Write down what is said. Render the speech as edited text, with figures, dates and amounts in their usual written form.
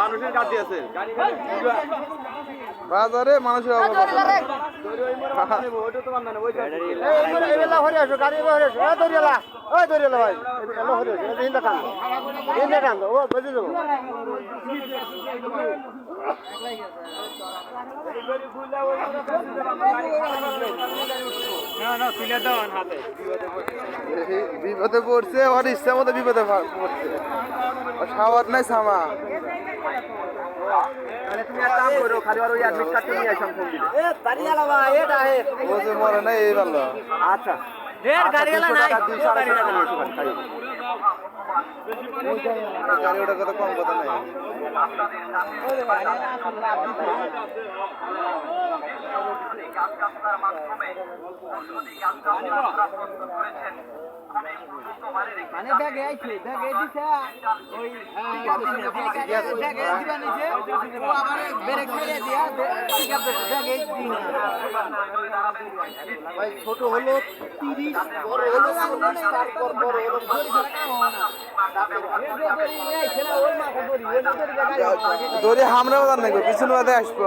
মানুষের কাজ দিয়েছে বাজারে মানুষের বিপদে পড়ছে ওর ইচ্ছা মতো বিপদে পড়ছে খাওয়ার নাই সামা মরে নাই এই ভালো আচ্ছা গাড়ি ওটা কথা কম কথা নাই মানে ব্যাগে আইছে ব্যাগে দিছে ওই ব্যাগে দিবা নিছে ও আবার ব্রেক মেরে দিয়া পিকআপ ব্যাগে দিই না ভাই ছোট হলো 30 বড় হলো 40 তারপর বড় হলো দড়ি হামরা বাজার নাকি পিছনে বাদে আসবো